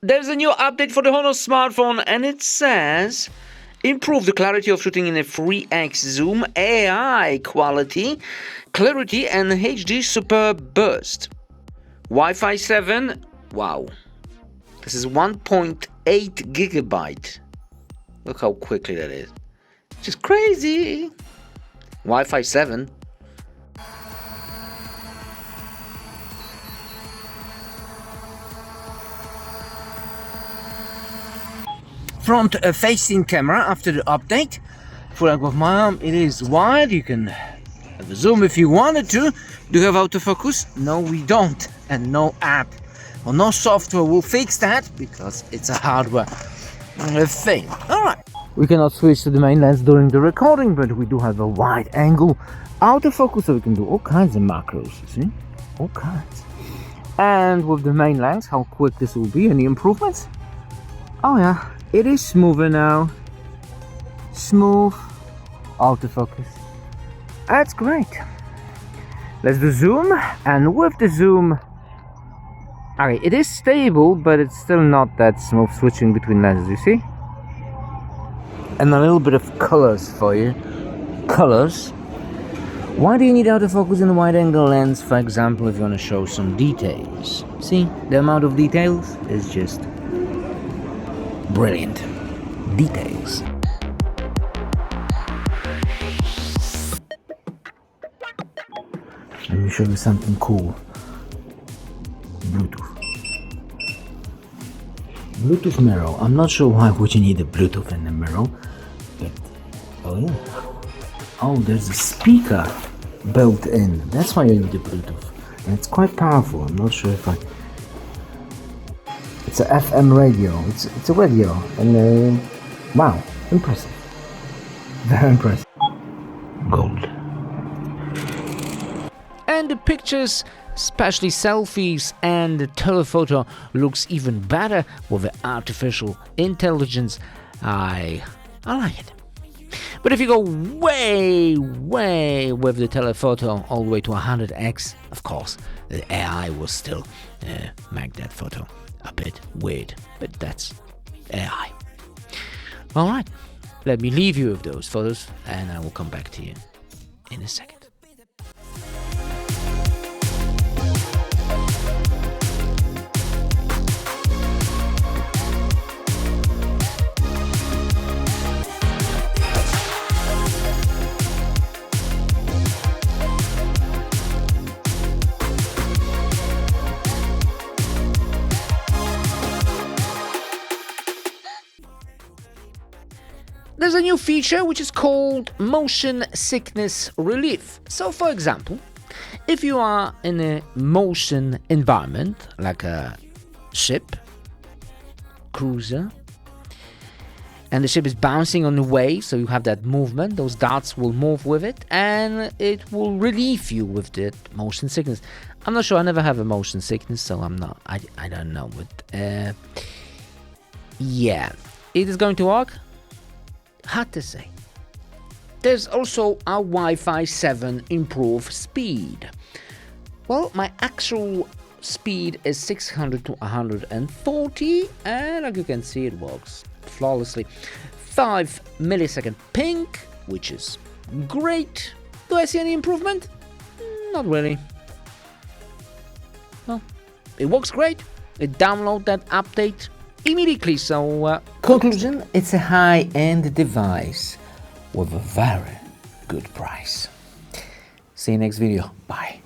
There's a new update for the Honor smartphone, and it says improve the clarity of shooting in a 3x zoom, AI quality, clarity, and HD super burst. Wi-Fi 7, wow. This is 1.8 gigabyte. Look how quickly that is. Just crazy. Wi-Fi 7. Front facing camera after the update. Full angle of my arm, it is wide. You can have a zoom if you wanted to. Do you have autofocus? No, we don't. And no app or no software will fix that because it's a hardware thing. Alright. We cannot switch to the main lens during the recording, but we do have a wide angle autofocus, so we can do all kinds of macros, you see? All kinds. And with the main lens, how quick this will be, any improvements? Oh yeah, it is smoother now. Smooth autofocus. That's great. Let's do zoom, and with the zoom, okay, it is stable, but it's still not that smooth switching between lenses, you see? And a little bit of colors for you. Colors. Why do you need autofocus in a wide angle lens, for example, if you want to show some details? See, the amount of details is just brilliant. Details. Let me show you something cool. Bluetooth mirror. I'm not sure why would you need a Bluetooth in the mirror, but oh yeah. Oh, there's a speaker built in. That's why you need a Bluetooth, and it's quite powerful. I'm not sure if it's a FM radio. It's a radio, and wow, impressive. Very impressive. Gold. And the pictures, especially selfies and the telephoto, looks even better with the artificial intelligence. I like it. But if you go way with the telephoto all the way to 100x, of course, the AI will still make that photo a bit weird. But that's AI. Alright, let me leave you with those photos and I will come back to you in a second. There's a new feature which is called motion sickness relief. So for example, if you are in a motion environment like a ship, cruiser, and the ship is bouncing on the waves, so you have that movement, those darts will move with it and it will relieve you with that motion sickness. I'm not sure, I never have a motion sickness, so I don't know, but yeah, it is going to work. Hard to say. There's also a Wi-Fi 7 improved speed. Well, my actual speed is 600 to 140, and like you can see, it works flawlessly. 5 millisecond ping, which is great. Do I see any improvement? Not really. Well, it works great. Download that update immediately. So conclusion, it's a high-end device with a very good price. See you next video. Bye.